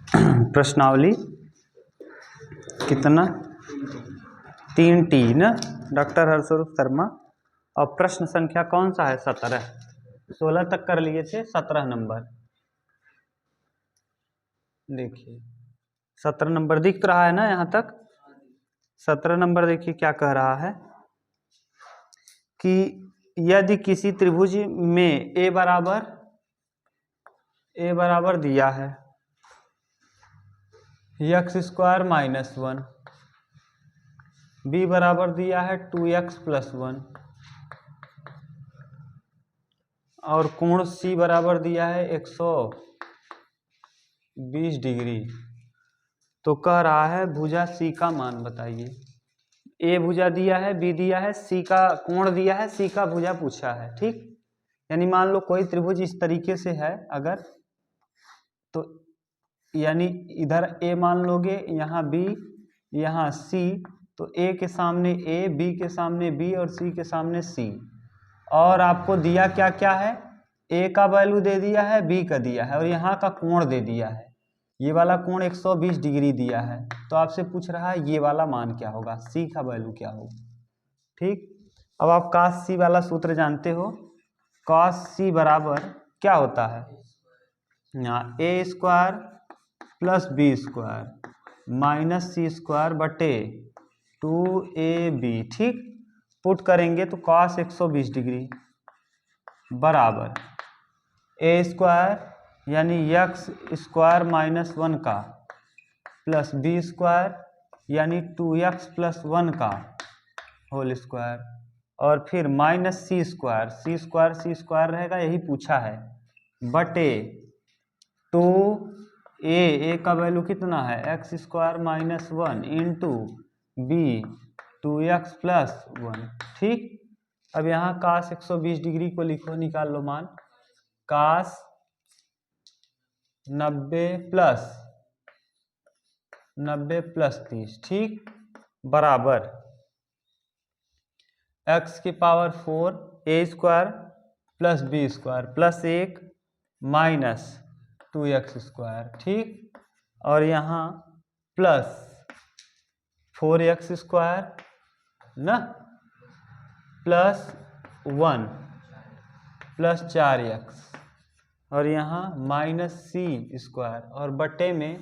प्रश्नावली कितना 3T ना, डॉक्टर हर्षरूप शर्मा। और प्रश्न संख्या कौन सा है? 17। 16 तक कर लिए थे, 17 नंबर। देखिए 17 नंबर दिख रहा है ना यहाँ तक। 17 नंबर देखिए क्या कह रहा है कि यदि किसी त्रिभुज में ए बराबर दिया है x² - 1, बी बराबर दिया है 2x + 1 और कोण सी बराबर दिया है 120 डिग्री, तो कह रहा है भुजा सी का मान बताइए। ए भुजा दिया है, बी दिया है, सी का कोण दिया है, सी का भुजा पूछा है। ठीक, यानी मान लो कोई त्रिभुज इस तरीके से है अगर, तो यानी इधर ए मान लोगे, यहाँ बी, यहाँ सी, तो ए के सामने ए, बी के सामने बी और सी के सामने सी। और आपको दिया क्या क्या है? ए का वैल्यू दे दिया है, बी का दिया है और यहाँ का कोण दे दिया है। ये वाला कोण 120 डिग्री दिया है, तो आपसे पूछ रहा है ये वाला मान क्या होगा, सी का वैल्यू क्या होगा। ठीक, अब आप cos सी वाला सूत्र जानते हो। cos सी बराबर क्या होता है? यहाँ a² + b² - c² / 2ab। ठीक, पुट करेंगे तो cos 120 डिग्री बराबर a² यानी x² - 1 का प्लस b² यानी 2x + 1 का होल स्क्वायर और फिर -c² रहेगा, यही पूछा है, बटे 2a का वैल्यू कितना है? x² - 1 into b 2x + 1। ठीक, अब यहाँ cos 120 डिग्री को लिखो, निकाल लो मान। cos 90 + 30, ठीक, बराबर x⁴ a² + b² + 1 minus 2x²। ठीक, और यहाँ प्लस 4x² ना प्लस 1 प्लस 4x और यहाँ -c² और बटे में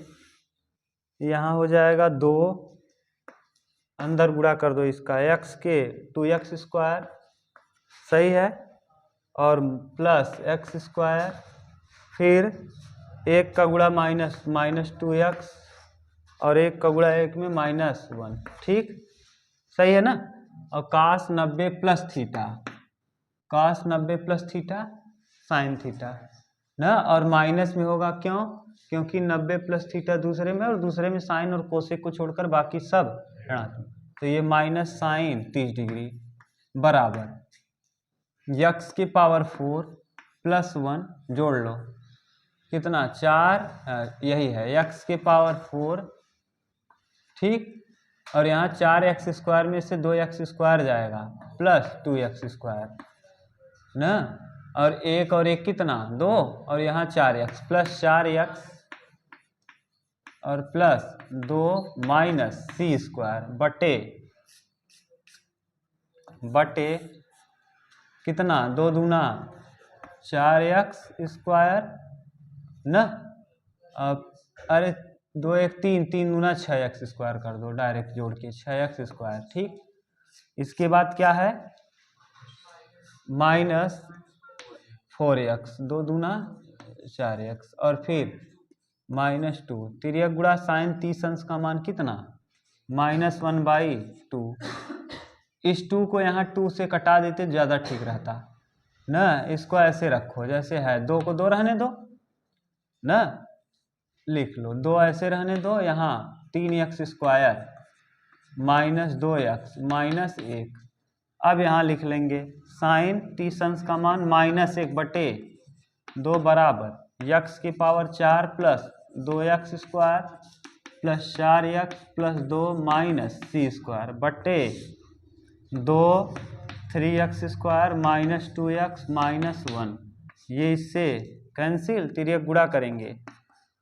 यहाँ हो जाएगा 2, अंदर गुणा कर दो इसका, x के 2x², सही है, और प्लस x², फिर 1 का गुणा -2x और 1 का गुणा 1 में -1। ठीक, सही है ना। और cos 90 + theta, cos 90 + theta sin theta ना, और माइनस में होगा, क्यों? क्योंकि 90 + थीटा दूसरे में और दूसरे में साइन और कोसेक को छोड़कर बाकी सब ऋणात्मक, तो ये -sin 30 डिग्री बराबर x⁴ + 1 जोड़ लो कितना 4, यही है x⁴। ठीक, और यहाँ 4x² में से 2x² जाएगा प्लस 2x² ना, और 1 और 1 कितना 2 और यहाँ 4x प्लस 4x और प्लस 2 माइनस c² बटे कितना 2 दूना 4x² ना, अरे 2 1 3 3 दूना 6x² कर दो डायरेक्ट जोड़ के 6x²। ठीक, इसके बाद क्या है -4x 2 दूना 4x और फिर -2 तिर्यक गुणा sin 30 अंश का मान कितना -1/2। इस 2 को यहाँ 2 से कटा देते ज़्यादा ठीक रहता ना, इसको ऐसे रखो जैसे है, 2 को 2 रहने दो ना, लिख लो 2 ऐसे रहने दो, यहाँ 3x² - 2x -1। अब यहाँ लिख लेंगे sin 30 अंश का मान -1/2 बराबर x⁴ plus 2x² plus 4x plus 2 minus c² बटे 2 3x² माइनस 2x माइनस 1। ये इससे कैंसिल, तिर्यक गुणा करेंगे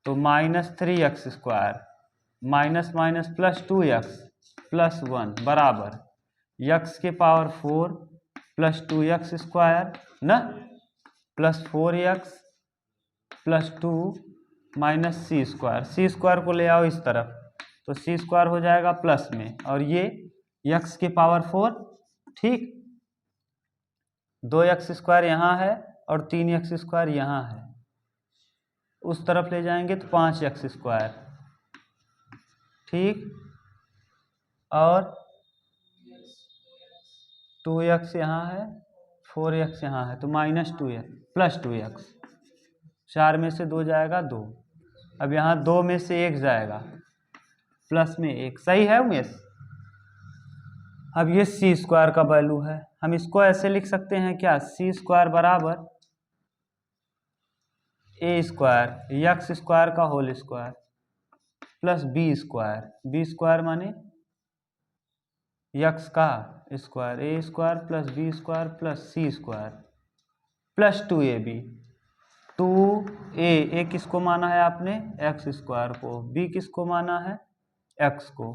तो -3x² minus minus plus 2x plus 1 बराबर x के पावर 4 प्लस 2x² ना plus 4x plus 2 minus c² को ले आओ इस तरफ, तो c² हो जाएगा प्लस में, और ये x के पावर 4, ठीक, 2x² यहाँ है और 3x² यहाँ है, उस तरफ ले जाएंगे तो 5x², ठीक, और 2x यहाँ है, 4x यहाँ है, तो -2x प्लस 2x, 4 में से 2 जाएगा 2, अब यहाँ 2 में से 1 जाएगा, प्लस में 1, सही है उमेश। अब ये c² का वैल्यू है, हम इसको ऐसे लिख सकते हैं क्या, c² बराबर a² x² का होल स्क्वायर प्लस b² माने x का square, a² plus b² plus c² plus 2ab, 2a किसको माना है आपने, x² को, b किसको माना है, x को,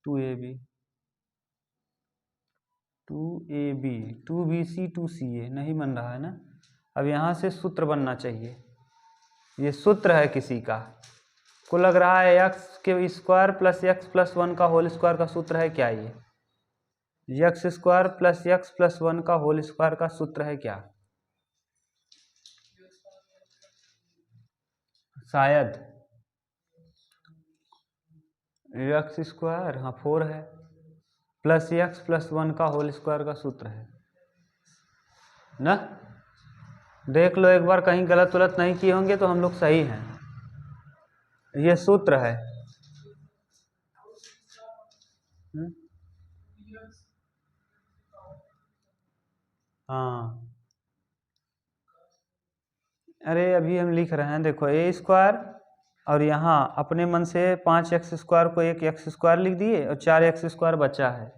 2ab 2bc 2ca नहीं बन रहा है ना। अब यहाँ से सूत्र बनना चाहिए, ये सूत्र है किसी का, को लग रहा है x² प्लस x प्लस 1 का होल स्क्वायर का सूत्र है क्या, ये x² प्लस x प्लस 1 का होल स्क्वायर का सूत्र है क्या, शायद x², हाँ 4 है, प्लस x प्लस 1 का होल स्क्वायर का सूत्र है ना। देख लो एक बार, कहीं गलत उलत नहीं किए होंगे तो हम लोग सही हैं, ये सूत्र है। हाँ अरे अभी हम लिख रहे हैं, देखो a² और यहाँ अपने मन से 5x² को एक x² लिख दिए और 4x² बचा है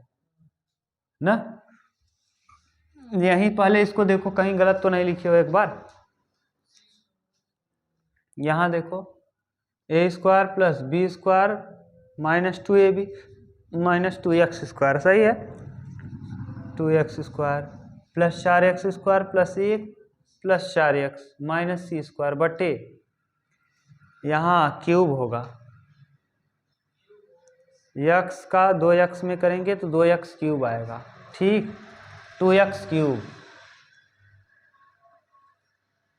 ना। यहीं पहले इसको देखो कहीं गलत तो नहीं लिखे हो, एक बार यहाँ देखो a² plus b² minus 2ab minus 2x², सही है, 2x² plus 4x² plus 1 plus 4x minus c² बटे यहाँ क्यूब होगा, x का 2x में करेंगे तो 2x³ आएगा, ठीक, 2x³,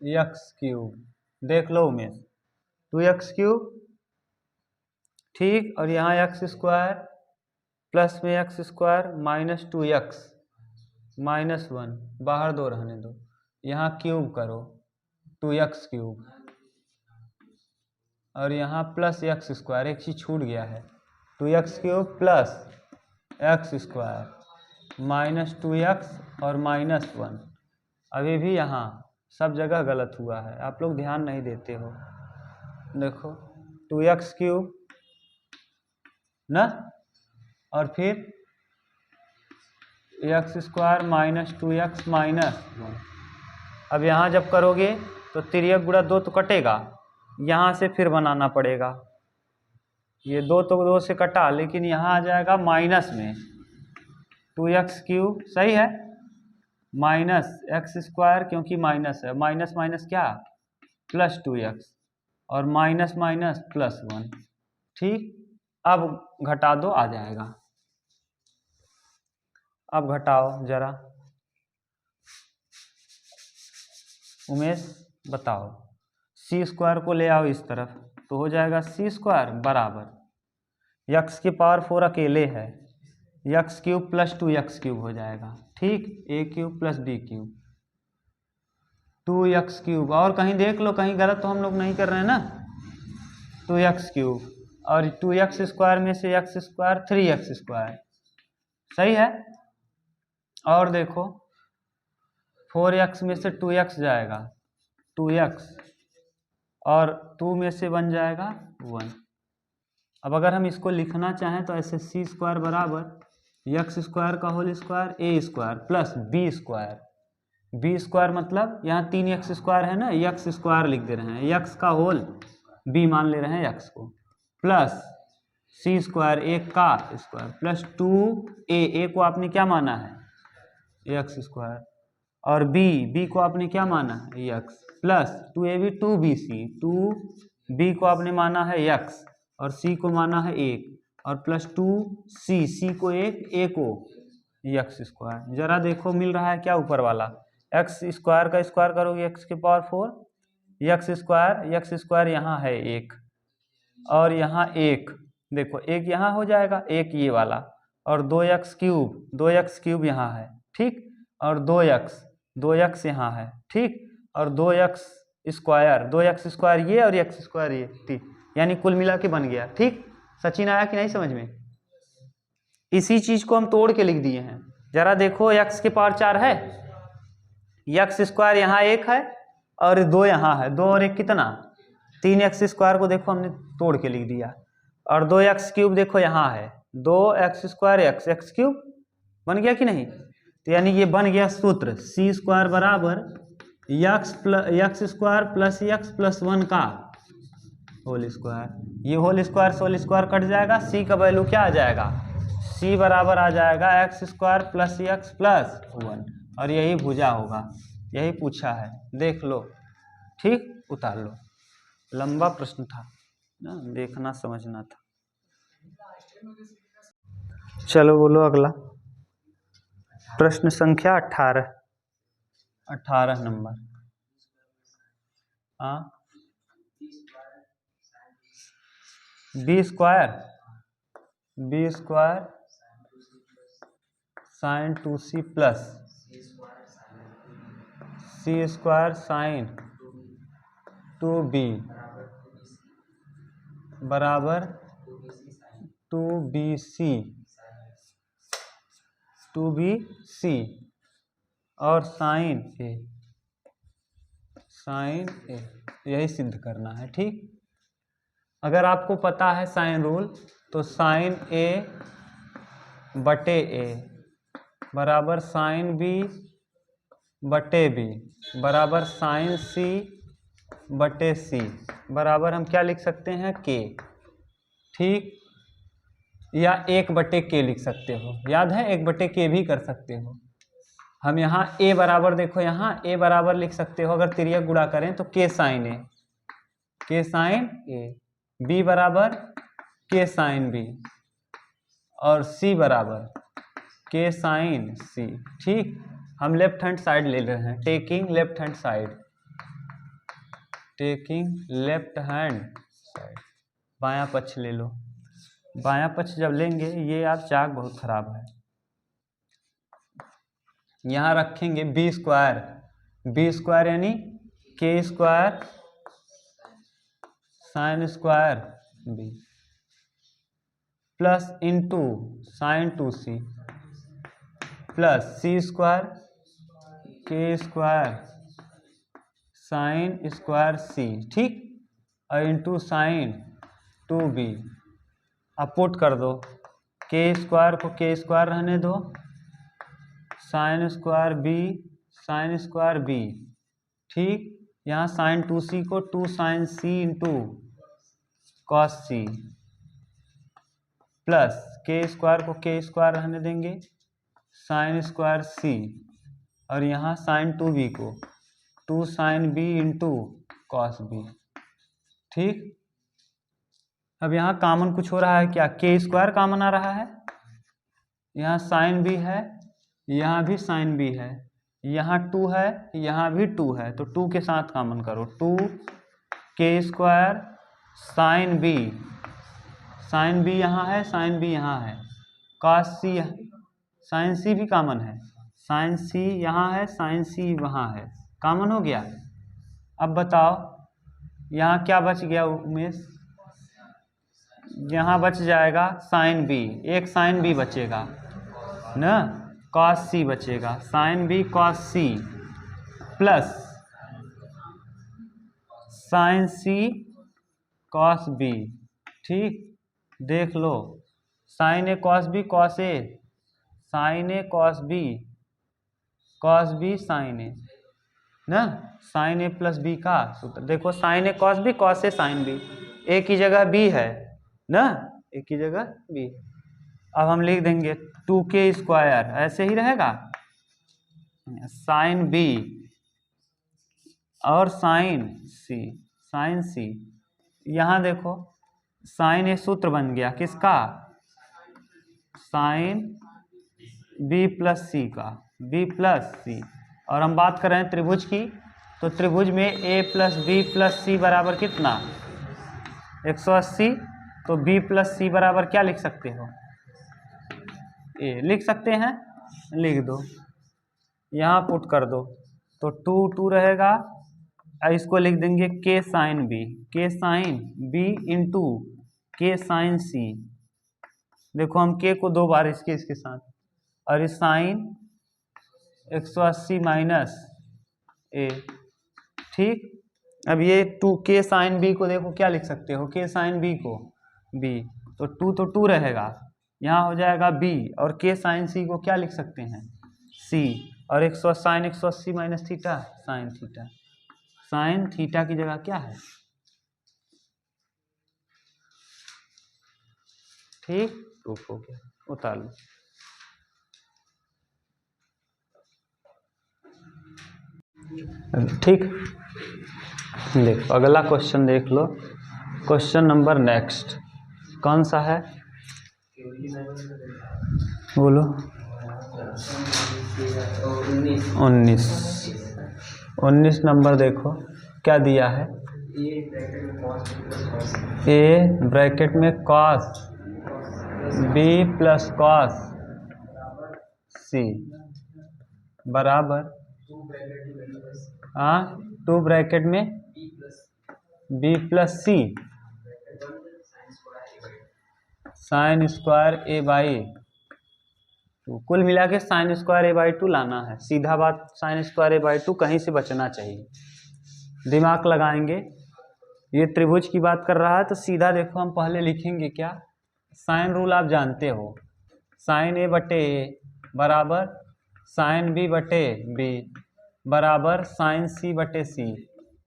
x³ देख लो उमेश, 2x³ ठीक, और यहाँ x² प्लस में x² माइनस 2x माइनस 1 बाहर 2 रहने दो, यहाँ क्यूब करो 2x³ और यहाँ प्लस x², एक चीज छूट गया है, 2x³ plus x² minus 2x और माइनस 1, अभी भी यहाँ सब जगह गलत हुआ है, आप लोग ध्यान नहीं देते हो, देखो 2x³ ना, और फिर x² माइनस 2x माइनस 1, अब यहाँ जब करोगे तो तिर्यक गुणा 2 तो कटेगा, यहाँ से फिर बनाना पड़ेगा, ये 2 तो 2 से कटा, लेकिन यहाँ आ जाएगा माइनस में 2x³, सही है, माइनस x² क्योंकि माइनस है, माइनस माइनस क्या प्लस 2x और माइनस माइनस प्लस 1, ठीक, अब घटा दो आ जाएगा, अब घटाओ जरा उमेश बताओ, c² को ले आओ इस तरफ तो हो जाएगा c² बराबर x के पावर 4 अकेले है, x³ प्लस 2x³ हो जाएगा, ठीक, a³ प्लस b³ 2x³ और कहीं देख लो कहीं गलत तो हम लोग नहीं कर रहे हैं ना, 2x³ और 2x² में से x² 3x², सही है, और देखो 4x में से 2x जाएगा 2x और 2 में से बन जाएगा 1। अब अगर हम इसको लिखना चाहें तो ऐसे c² बराबर x² का whole square a² plus b² मतलब यहाँ 3x² है ना, x² लिख दे रहे हैं, x का होल बी मान ले रहे हैं एक्स को, प्लस सी स्क्वायर ए का स्क्वायर प्लस 2a को आपने क्या माना है एक्स स्क्वायर, और बी को आपने क्या माना है x, plus 2ab 2bc, 2b को आपने माना है एक्स और सी को माना है 1, और प्लस 2c को 1 a को एक्स स्क्वायर। जरा देखो मिल रहा है क्या ऊपर वाला, एक्स स्क्वायर का स्क्वायर करोगे एक्स के पावर 4, एक्स स्क्वायर यहाँ है 1 और यहाँ 1, देखो 1 यहाँ हो जाएगा, 1 ये वाला, और 2x क्यूब यहाँ है, ठीक, और 2x यहाँ है, ठीक, और 2x स्क्वायर ये और x स्क्वायर ये, ठीक, यानी कुल मिला के बन गया। ठीक, सचिन आया कि नहीं समझ में? इसी चीज को हम तोड़ के लिख दिए हैं। जरा देखो x के पावर 4 है, एक्स स्क्वायर यहाँ 1 है और 2 यहाँ है, 2 और 1 कितना 3x स्क्वायर को देखो हमने तोड़ के लिख दिया, और 2x क्यूब देखो यहाँ है, 2x स्क्वायर एक्स क्यूब बन गया कि नहीं? तो यानी ये बन गया सूत्र सी स्क्वायर बराबर x square plus x plus 1 का होल स्क्वायर। ये होल स्क्वायर कट जाएगा, सी का वैल्यू क्या आ जाएगा, सी बराबर आ जाएगा x square plus x plus 1, और यही भुजा होगा, यही पूछा है, देख लो, ठीक, उतार लो। लंबा प्रश्न था ना, देखना समझना था। चलो बोलो अगला प्रश्न संख्या 18 नंबर। हाँ, B square sine 2c plus C square sine 2b बराबर 2bc और साइन ए यही सिद्ध करना है। ठीक, अगर आपको पता है साइन रूल तो साइन ए बटे ए बराबर साइन बी बटे बी बराबर साइन सी बटे सी बराबर हम क्या लिख सकते हैं के। ठीक, या 1/k लिख सकते हो, याद है 1/k भी कर सकते हो। हम यहाँ a बराबर देखो, यहाँ a बराबर लिख सकते हो, अगर तिर्यक गुणा करें तो k साइन a, b बराबर k साइन b और c बराबर k साइन c। ठीक, हम लेफ्ट हैंड साइड ले रहे हैं, टेकिंग लेफ्ट हैंड साइड, बायां पक्ष ले लो। बायां पक्ष जब लेंगे, ये यार चाक बहुत खराब है, यहाँ रखेंगे बी स्क्वायर यानी K square sine square B plus into sine 2c plus C square K square sine square C, ठीक, और इंटू साइन 2b। अब पुट कर दो, के स्क्वायर को के स्क्वायर रहने दो, साइन स्क्वायर बी, ठीक, यहाँ साइन 2c को 2 साइन सी इंटू कॉस सी प्लस के स्क्वायर को के स्क्वायर रहने देंगे, साइन स्क्वायर सी, और यहाँ साइन 2b को 2 sine B into cos B. ठीक, अब यहाँ कॉमन कुछ हो रहा है क्या, के स्क्वायर कॉमन आ रहा है, यहाँ साइन बी है, यहाँ भी साइन बी है, यहाँ 2 है, यहाँ भी 2 है, तो 2 के साथ कॉमन करो, 2 के स्क्वायर साइन बी यहाँ है, साइन बी यहाँ है, कॉस सी, साइन सी भी कॉमन है, साइन सी यहाँ है, साइन सी वहाँ है, कॉमन हो गया। अब बताओ यहाँ क्या बच गया उमेश, यहाँ बच जाएगा साइन बी, एक साइन बी बचेगा ना, कॉस सी बचेगा, sine B cos C plus sine C cos B. ठीक, देख लो, sine A cos B cos A, sine A cos B sine A ना, साइन ए प्लस बी का सूत्र देखो, sine A cos B cos A sine B, A की जगह B है ना, ए की जगह बी। अब हम लिख देंगे 2k², ऐसे ही रहेगा, साइन बी और साइन सी। यहाँ देखो साइन ए सूत्र बन गया किसका, साइन बी प्लस सी का, बी प्लस सी। और हम बात कर रहे हैं त्रिभुज की, तो त्रिभुज में ए प्लस बी प्लस सी बराबर कितना, 180। तो बी प्लस सी बराबर क्या लिख सकते हो, ए लिख सकते हैं, लिख दो, यहाँ पुट कर दो। तो 2 रहेगा, इसको लिख देंगे के साइन बी इंटू के साइन सी। देखो हम के को 2 बार इसके साथ, और इस साइन 180 माइनस ए, ठीक। अब ये 2k साइन बी को देखो क्या लिख सकते हो, के साइन बी को बी, तो 2 रहेगा, यहाँ हो जाएगा बी, और के साइन सी को क्या लिख सकते हैं, सी। और 100 sine 180 minus theta, sine theta की जगह क्या है, ठीक। प्रूफ हो गया, उतार लो। ठीक, देखो अगला क्वेश्चन देख लो, क्वेश्चन नंबर नेक्स्ट कौन सा है, बोलो। 19 नंबर देखो क्या दिया है, ए ब्रैकेट में cos B plus cos C बराबर, हाँ 2 ब्रैकेट में B plus C sine square A by 2। कुल मिला के साइन स्क्वायर ए बाई 2 लाना है, सीधा बात, साइन स्क्वायर ए बाई 2 कहीं से बचना चाहिए, दिमाग लगाएंगे। ये त्रिभुज की बात कर रहा है तो सीधा देखो हम पहले लिखेंगे क्या, साइन रूल आप जानते हो, साइन ए बटे ए बराबर साइन बी बटे बी बराबर साइन सी बटे सी।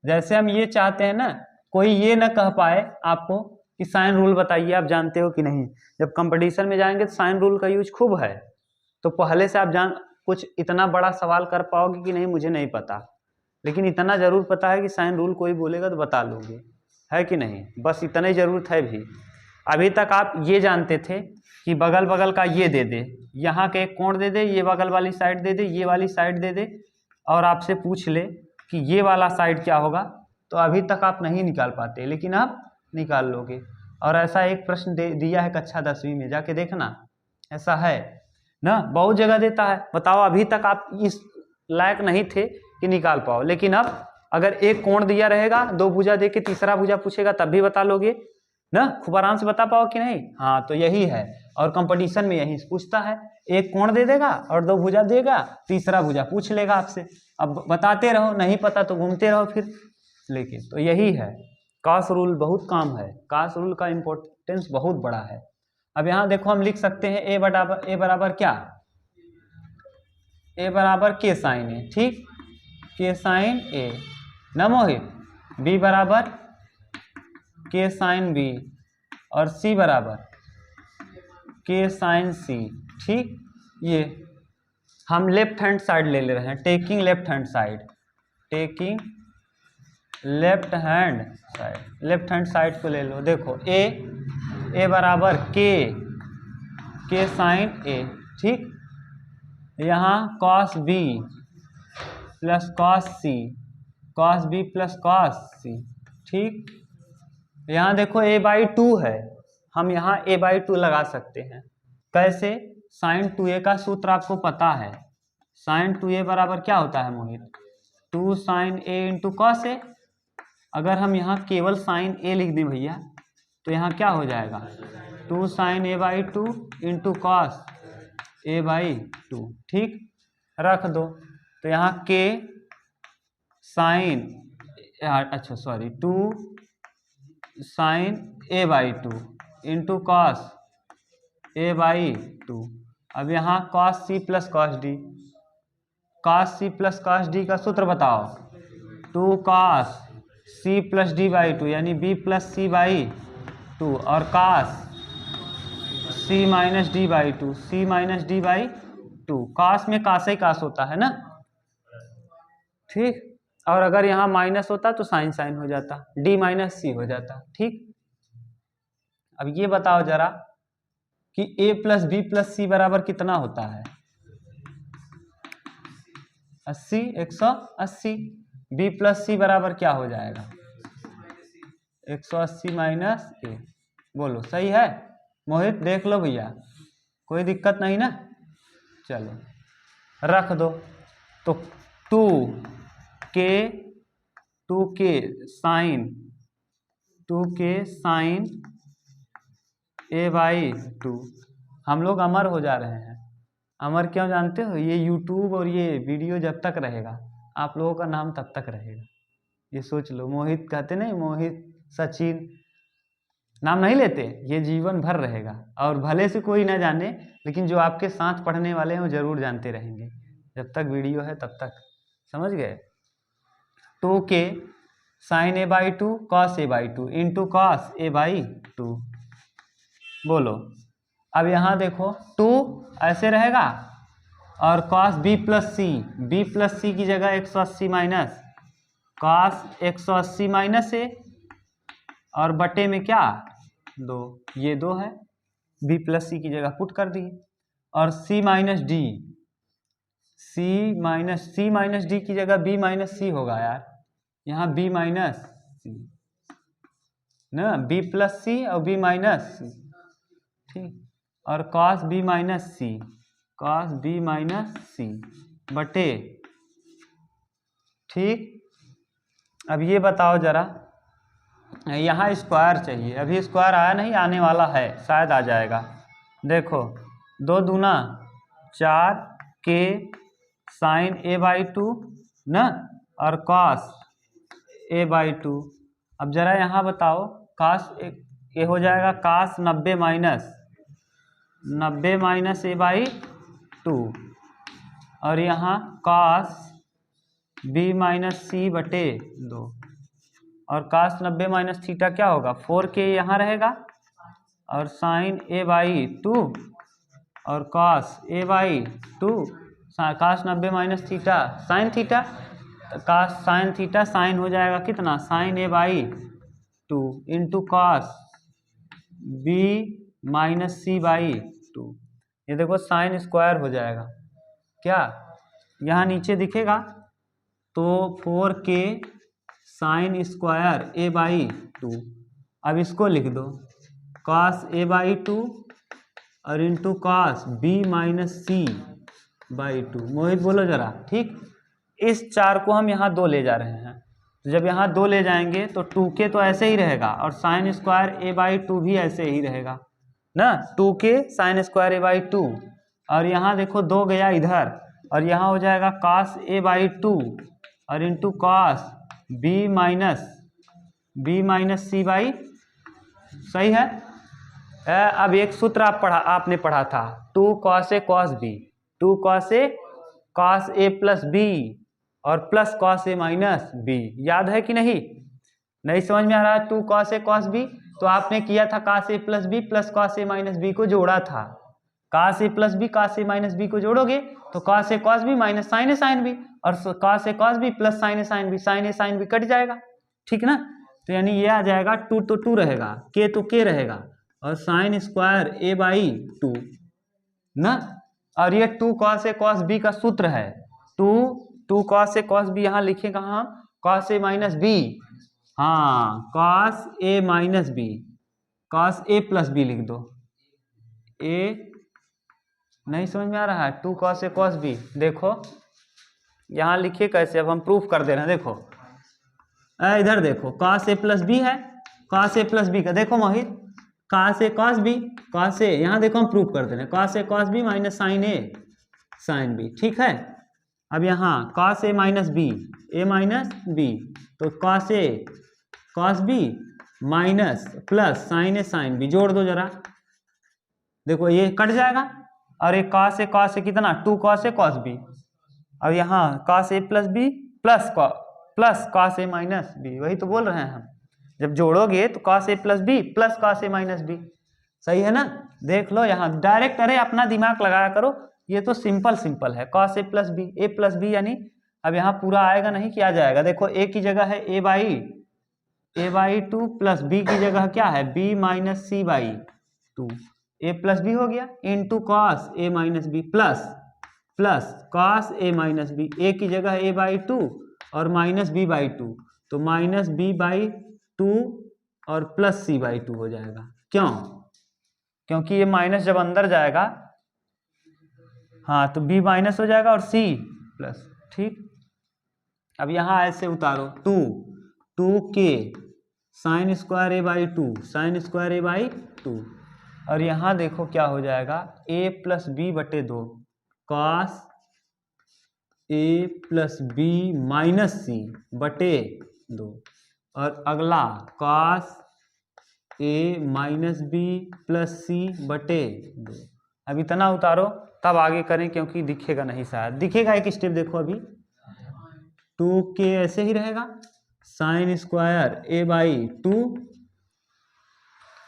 जैसे हम ये चाहते हैं ना, कोई ये ना कह पाए आपको कि साइन रूल बताइए, आप जानते हो कि नहीं। जब कंपटीशन में जाएंगे तो साइन रूल का यूज खूब है, तो पहले से आप कुछ इतना बड़ा सवाल कर पाओगे कि नहीं मुझे नहीं पता, लेकिन इतना जरूर पता है कि साइन रूल कोई बोलेगा तो बता लोगे, है कि नहीं, बस इतना ही जरूरत है भी। अभी तक आप ये जानते थे कि बगल बगल का ये दे दे, यहाँ के एक कोण दे दे, ये बगल वाली साइड दे दे, ये वाली साइड दे दे, और आपसे पूछ ले कि ये वाला साइड क्या होगा, तो अभी तक आप नहीं निकाल पाते, लेकिन आप निकाल लोगे। और ऐसा एक प्रश्न दिया है कक्षा 10वीं में, जाके देखना, ऐसा है ना, बहुत जगह देता है। बताओ अभी तक आप इस लायक नहीं थे कि निकाल पाओ, लेकिन अब अगर एक कोण दिया रहेगा, 2 भुजा दे के तीसरा भुजा पूछेगा तब भी बता लोगे ना, खूब आराम से बता पाओ कि नहीं। हाँ तो यही है, और कंपटीशन में यही पूछता है, एक कोण दे देगा और 2 भुजा देगा, तीसरा भुजा पूछ लेगा आपसे, अब बताते रहो, नहीं पता तो घूमते रहो फिर। लेकिन तो यही है, कॉस रूल बहुत काम है, कॉस रूल का इम्पोर्टेंस बहुत बड़ा है। अब यहाँ देखो हम लिख सकते हैं ए बराबर क्या, ए बराबर के साइन ए, ठीक, के साइन ए ना मोहित, बी बराबर के साइन बी, और सी बराबर के साइन सी, ठीक। ये हम लेफ्ट हैंड साइड ले रहे हैं, taking left hand side, taking left hand side को ले लो। देखो ए बराबर के साइन ए, ठीक। यहाँ कॉस बी प्लस कॉस सी, कॉस बी प्लस कॉस सी, ठीक। यहाँ देखो a/2 है, हम यहाँ a/2 लगा सकते हैं, कैसे, साइन 2a का सूत्र आपको पता है, साइन 2a बराबर क्या होता है मोहित, 2 साइन a इंटू कॉस ए। अगर हम यहाँ केवल साइन a लिख दें भैया, तो यहाँ क्या हो जाएगा, 2 sign a/2 into cos a/2, ठीक, रख दो। तो यहाँ के साइन, अच्छा sorry, 2 sign a/2 into cos a/2। अब यहाँ cos C plus cos D, cos C plus cos D का सूत्र बताओ, 2 cos C plus D by two यानी B plus C by two, और cos C minus D by two, C minus D by two. Cos में cos ही कास होता है ना, ठीक। और अगर यहाँ माइनस होता तो साइन साइन हो जाता, डी माइनस सी हो जाता, ठीक। अब ये बताओ जरा कि a प्लस बी प्लस सी बराबर कितना होता है? 80, 180। b प्लस सी बराबर क्या हो जाएगा? 180 माइनस ए। बोलो सही है? मोहित देख लो भैया, कोई दिक्कत नहीं ना? चलो रख दो। तो 2k sign a by two. हम लोग अमर हो जा रहे हैं। अमर क्यों जानते हो? ये यूट्यूब और ये वीडियो जब तक रहेगा आप लोगों का नाम तब तक रहेगा, ये सोच लो। मोहित कहते नहीं, मोहित, सचिन नाम नहीं लेते, ये जीवन भर रहेगा। और भले से कोई ना जाने, लेकिन जो आपके साथ पढ़ने वाले हैं वो जरूर जानते रहेंगे जब तक वीडियो है तब तक। समझ गए? 2k sine A by two cos A by two into cos A by two. बोलो अब यहाँ देखो 2 ऐसे रहेगा और कॉस बी प्लस सी की जगह 180 माइनस कॉस 180 माइनस ए और बटे में क्या 2, ये 2 है, बी प्लस सी की जगह पुट कर दी। और सी माइनस डी की जगह बी माइनस सी होगा यार, यहाँ बी माइनस सी ना, बी प्लस सी और बी माइनस सी, ठीक। और कॉस बी माइनस सी बटे, ठीक। अब ये बताओ जरा, यहाँ स्क्वायर चाहिए, अभी स्क्वायर आया नहीं, आने वाला है, शायद आ जाएगा। देखो 2 दूना 4k sign A by to ना, और कॉस ए बाई टू। अब जरा यहाँ बताओ, कॉस ए हो जाएगा cos 90 minus A by two, और यहाँ कॉस बी माइनस सी बटे 2, और कास 90 माइनस थीटा क्या होगा 4k यहाँ रहेगा, और साइन ए बाई टू और cos A by two, cos 90 minus theta sine theta, cos sine theta sine हो जाएगा कितना sine A by two into cos B minus C by two. ये देखो साइन स्क्वायर हो जाएगा क्या, यहाँ नीचे दिखेगा, तो 4k sine square A by two. अब इसको लिख दो कॉस ए बाई टू और into cos B minus C by two. Mohit बोलो जरा, ठीक। इस 4 को हम यहाँ 2 ले जा रहे हैं, तो जब यहाँ 2 ले जाएंगे तो 2k तो ऐसे ही रहेगा, और sign square A by to भी ऐसे ही रहेगा ना, 2k sine square A by two. और यहाँ देखो 2 गया इधर, और यहाँ हो जाएगा कॉस ए बाई टू और into cos B minus C by, सही है। अब एक सूत्र आपने पढ़ा था, 2 cos A cos B, 2 cos A plus B और plus cos A minus B, याद है कि नहीं? नहीं समझ में आ रहा है 2 कॉस ए कॉस बी? तो आपने किया था cos A plus B plus cos A minus B को जोड़ा था, cos A plus B cos A minus B को जोड़ोगे तो cos A cos B minus sine A sine B, और cos A cos B plus sine A sine B cut जाएगा, ठीक ना। तो यानी ये आ जाएगा 2 तो 2 रहेगा, के तो के रहेगा, और sign square A by to ना, और ये 2 कॉस ए कॉस बी का सूत्र है, 2 कॉस ए कॉस बी, यहाँ लिखे कहाँ कॉस ए माइनस बी, हाँ cos A minus B, cos A plus B लिख दो, ए नहीं समझ में आ रहा है 2 कॉस ए कॉस बी। देखो यहाँ लिखे कैसे, अब हम प्रूफ कर दे रहे हैं, देखो इधर देखो कॉस ए प्लस बी है, कॉस ए प्लस बी का देखो Mohit, cos A cos B, cos A, यहाँ देखो हम प्रूफ कर दे रहे हैं, cos A cos B minus sine A sine B, ठीक है। अब यहाँ cos A minus B, A minus B, तो cos A cos B minus plus sine A sine B, जोड़ दो जरा, देखो ये कट जाएगा, और एक कॉस ए कितना 2 कॉस ए कॉस बी, और यहाँ cos A plus B plus cos A minus B, वही तो बोल रहे हैं हम, जब जोड़ोगे तो cos A plus B plus cos A minus B, सही है ना। देख लो यहाँ डायरेक्ट, अरे अपना दिमाग लगाया करो, ये तो सिंपल सिंपल है, कॉस ए प्लस बी यानी अब यहाँ पूरा आएगा नहीं, क्या जाएगा, देखो ए की जगह है A by two plus B की जगह क्या है B minus C by two, A plus B हो गया into cos A minus B plus cos A minus B, A की जगह ए बाई टू और माइनस बी बाई टू, तो माइनस बी बाई टू और प्लस सी बाई टू हो जाएगा। क्यों? क्योंकि ये माइनस जब अंदर जाएगा, हाँ, तो बी माइनस हो जाएगा और सी प्लस, ठीक। अब यहाँ ऐसे उतारो, टू के sign square A by to sign square A by two, और यहाँ देखो क्या हो जाएगा ए प्लस बी बटे दो cos A plus B minus सी बटे दो, और अगला cos A minus B plus सी बटे दो। अब इतना उतारो तब आगे करें, क्योंकि दिखेगा नहीं, शायद दिखेगा एक स्टेप, देखो अभी 2k ऐसे ही रहेगा sine square A by two,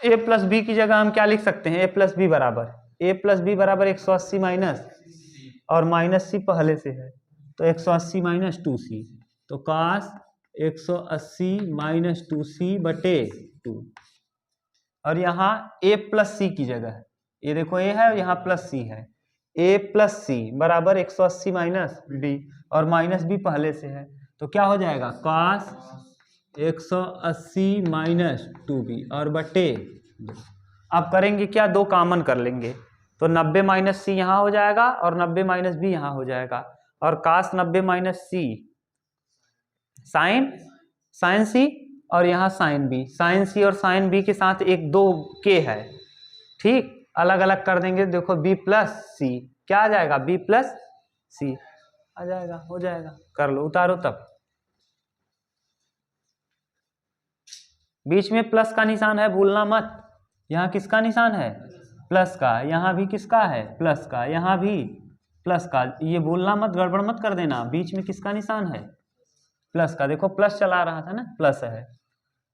A plus B की जगह हम क्या लिख सकते हैं, ए प्लस बी बराबर 180 माइनस और माइनस सी पहले से है तो 180 माइनस 2c, तो कॉस 180 माइनस 2c बटे 2, और यहाँ a प्लस सी की जगह, ये देखो a है यहाँ प्लस सी है, a प्लस सी बराबर 180 माइनस बी और माइनस बी पहले से है, तो क्या हो जाएगा कॉस 180 माइनस 2b और बटे 2। अब करेंगे क्या, दो कॉमन कर लेंगे, तो 90 माइनस सी यहाँ हो जाएगा और 90 माइनस बी यहाँ हो जाएगा, और काश 90 माइनस सी साइन सी और यहाँ साइन सी और साइन बी के साथ एक दो के है, ठीक, अलग अलग कर देंगे, देखो बी प्लस सी क्या आ जाएगा, बी प्लस सी आ जाएगा, हो जाएगा, कर लो, उतारो तब। बीच में प्लस का निशान है, भूलना मत, यहाँ किसका निशान है, प्लस का, यहाँ भी किसका है, प्लस का, यहाँ भी प्लस का, ये भूलना मत, गड़बड़ मत कर देना, बीच में किसका निशान है, प्लस का, देखो प्लस चला रहा था ना, प्लस है,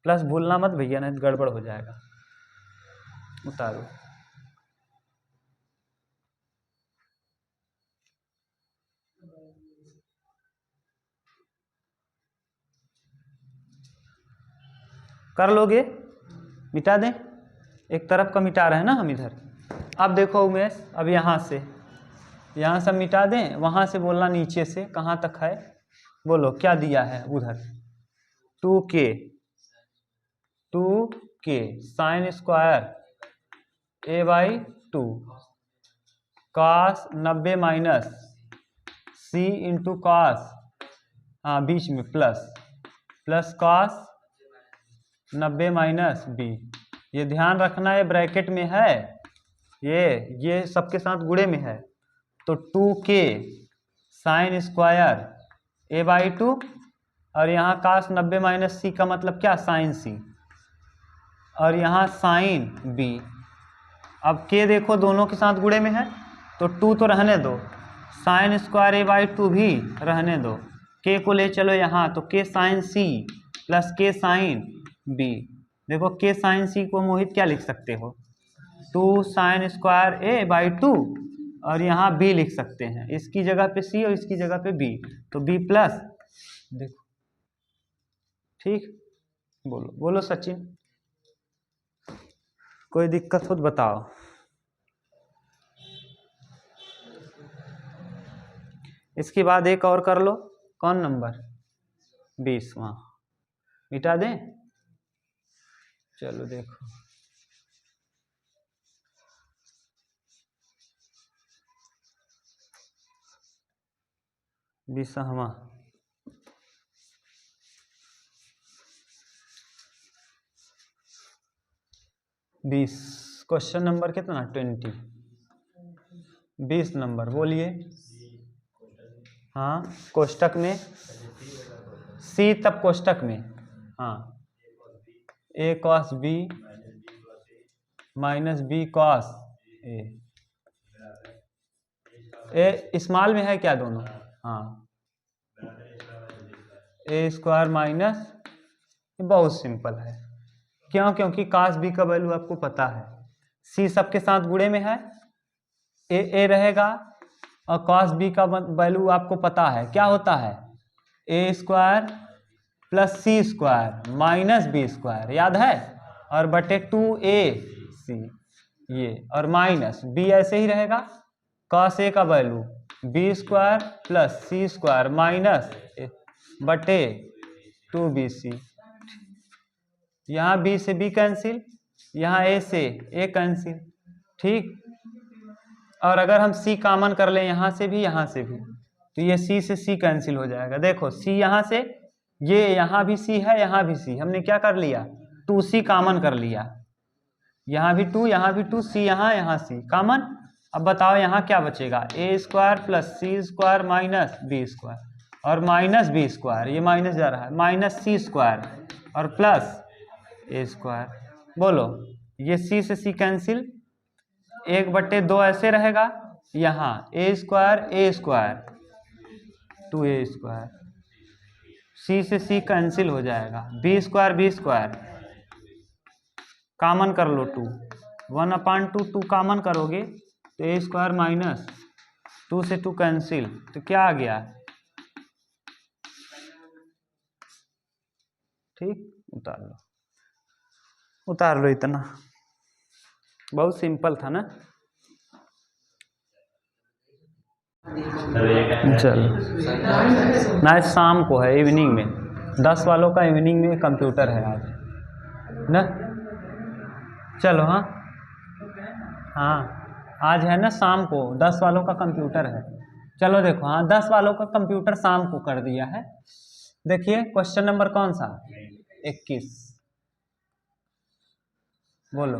प्लस भूलना मत भैया, नहीं गड़बड़ हो जाएगा, उतारो। कर लोगे, मिटा दें, एक तरफ का मिटा रहे हैं ना हम इधर। अब देखो उमेश, अब यहाँ से मिटा दें, वहाँ से बोलना नीचे से कहाँ तक है, बोलो क्या दिया है उधर, 2k sine square A by two cos 90 minus C into cos, हाँ बीच में प्लस कॉस 90 माइनस बी, ये ध्यान रखना है ब्रैकेट में है, ये सबके साथ गुणे में है, तो 2k sine square A by two और यहाँ कास 90 माइनस सी का मतलब क्या, साइन सी, और यहाँ साइन बी। अब k देखो दोनों के साथ गुणे में है तो 2 तो रहने दो, sign square A by to भी रहने दो, k को ले चलो यहाँ, तो k sine C plus k sine B, देखो k साइन सी को मोहित क्या लिख सकते हो, 2 sine square A by two और यहाँ b लिख सकते हैं, इसकी जगह पे c और इसकी जगह पे b, तो b प्लस, देखो ठीक, बोलो सचिन, कोई दिक्कत हो तो बताओ। इसके बाद एक और कर लो, कौन नंबर 20वां, मिटा दें, चलो देखो, बीसवां, क्वेश्चन नंबर कितना 20 नंबर, बोलिए। हाँ कोष्टक में सी, तब कोष्टक में, हाँ A cos B minus B cos A small में है क्या दोनों, हाँ ए स्क्वायर माइनस, बहुत सिंपल है। क्यों? क्योंकि cos b का वैल्यू आपको पता है, c सबके साथ गुणे में है, ए रहेगा, और cos b का वैल्यू आपको पता है क्या होता है, ए square plus C square minus B square, याद है, और बटे 2ac ये, और माइनस b ऐसे ही रहेगा, cos a का value B square plus C square minus बटे 2bc। यहाँ b से b कैंसिल, यहाँ a से a कैंसिल, ठीक। और अगर हम c कॉमन कर लें यहाँ से भी तो ये c से c कैंसिल हो जाएगा। देखो c यहाँ से, ये यहाँ भी c है, यहाँ भी c, हमने क्या कर लिया, 2c कॉमन कर लिया, यहाँ भी 2, यहाँ भी 2, c यहाँ c कॉमन। अब बताओ यहाँ क्या बचेगा, ए square plus C square minus B square, और माइनस बी स्क्वायर, ये माइनस जा रहा है, माइनस सी स्क्वायर और प्लस ए स्क्वायर। बोलो, ये c से c कैंसिल, 1/2 ऐसे रहेगा, यहाँ ए स्क्वायर 2a स्क्वायर, c से c कैंसिल हो जाएगा, बी स्क्वायर कॉमन कर लो 2, 1/2 2 कॉमन करोगे तो ए स्क्वायर माइनस 2 से 2 कैंसिल, तो क्या आ गया, ठीक। उतार लो इतना, बहुत सिंपल था ना। चलो, मैच शाम को है, इवनिंग में, 10 वालों का इवनिंग में कंप्यूटर है आज ना। चलो हाँ आज है ना, शाम को 10 वालों का कंप्यूटर है। चलो देखो, हाँ 10 वालों का कंप्यूटर शाम को कर दिया है। देखिए क्वेश्चन नंबर कौन सा, 21, बोलो,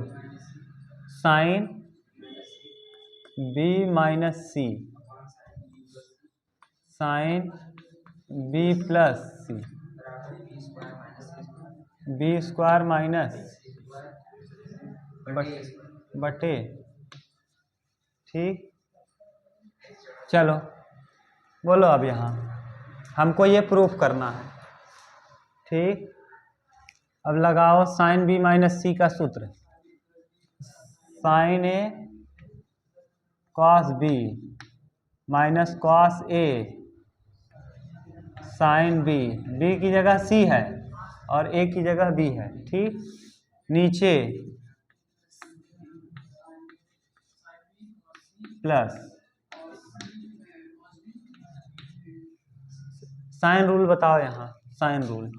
sine B minus C sine B plus C B square minus बटे, ठीक। चलो बोलो, अब यहाँ हमको ये प्रूफ करना है, ठीक। अब लगाओ साइन बी माइनस सी का सूत्र, sign A cos B minus cos A sine B, B की जगह सी है और ए की जगह बी है, ठीक। नीचे प्लस साइन रूल बताओ, यहाँ साइन रूल,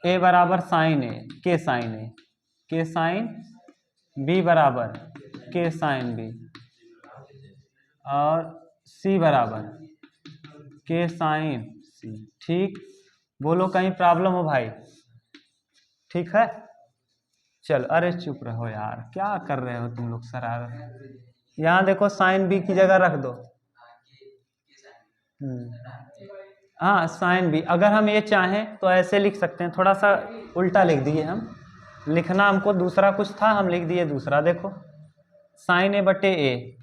ए बराबर साइन ए के साइन बी बराबर के साइन बी, और सी बराबर के साइन सी, ठीक। बोलो कहीं प्रॉब्लम हो भाई, ठीक है। चलो, अरे चुप रहो यार, क्या कर रहे हो तुम लोग शरारत। यहाँ देखो साइन बी की जगह रख दो, हाँ साइन बी, अगर हम ये चाहें तो ऐसे लिख सकते हैं, थोड़ा सा उल्टा लिख दिए हम, लिखना हमको दूसरा कुछ था, हम लिख दिए दूसरा। देखो साइन ए बटे ए,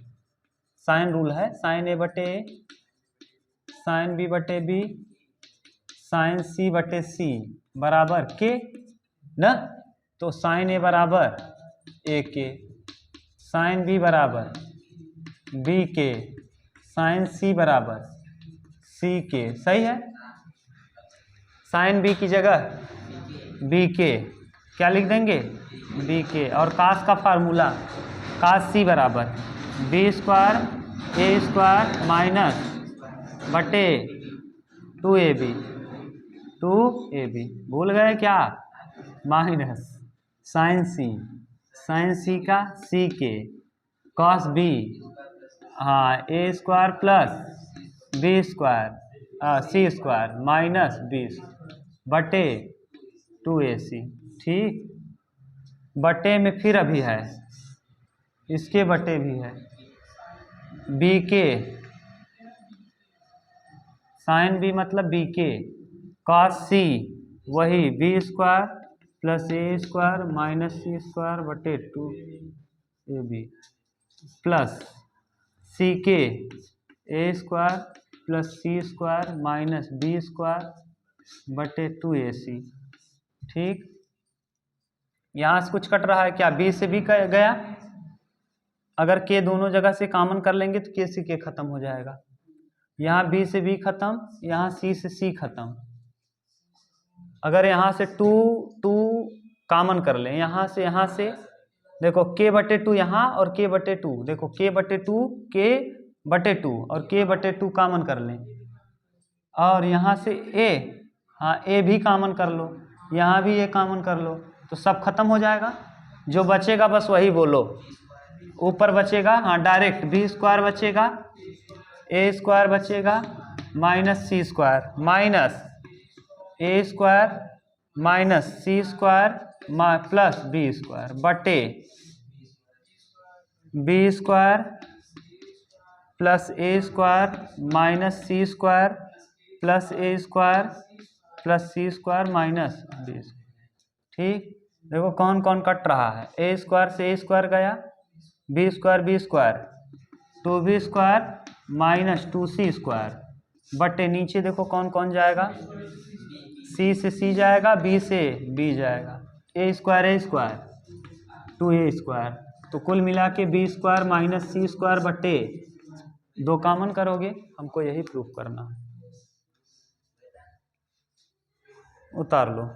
साइन रूल है, साइन ए बटे ए साइन बी बटे बी साइन सी बटे सी बराबर के ना, तो साइन ए बराबर ए के, साइन बी बराबर बी के, साइन सी बराबर सी के, सही है। साइन बी की जगह बी के क्या लिख देंगे, बी के, और कास का फार्मूला, कास सी बराबर बी स्क्वायर ए स्क्वायर माइनस बटे 2ab, भूल गए क्या, माइनस साइन सी का सी के, कॉस बी, हाँ A square plus B square C square minus 20 बटे 2ac, ठीक। बटे में फिर अभी है, इसके बटे भी है, बी के साइन बी मतलब बी के, कॉस सी वही बी स्क्वायर प्लस ए स्क्वायर माइनस सी स्क्वायर बटे 2ab प्लस सी के ए square plus C square minus B square बटे 2ac। ठीक, यहाँ से कुछ कट रहा है क्या? b से b गया, अगर k दोनों जगह से कॉमन कर लेंगे तो k से k खत्म हो जाएगा। यहाँ b से b खत्म, यहाँ c से c खत्म। अगर यहाँ से 2 कॉमन कर लें, यहाँ से देखो k बटे 2 यहाँ और k बटे 2, देखो k बटे 2 और k बटे 2 कॉमन कर लें, और यहाँ से a, हाँ a भी कॉमन कर लो, यहाँ भी a कॉमन कर लो, तो सब खत्म हो जाएगा। जो बचेगा बस वही बोलो। ऊपर बचेगा, हाँ डायरेक्ट b स्क्वायर बचेगा, a स्क्वायर बचेगा, minus c square, minus a square minus c square plus b square बटे b square plus a square minus c square plus a square plus c square minus b square. ठीक, देखो कौन कौन cut रहा है, a square से a square गया, b square 2b square minus 2c square बटे नीचे देखो कौन कौन जाएगा, c से c जाएगा, b से b जाएगा, a स्क्वायर 2a स्क्वायर, तो कुल मिला के b square minus c square बटे 2 कॉमन करोगे, हमको यही प्रूफ करना है। उतार लो।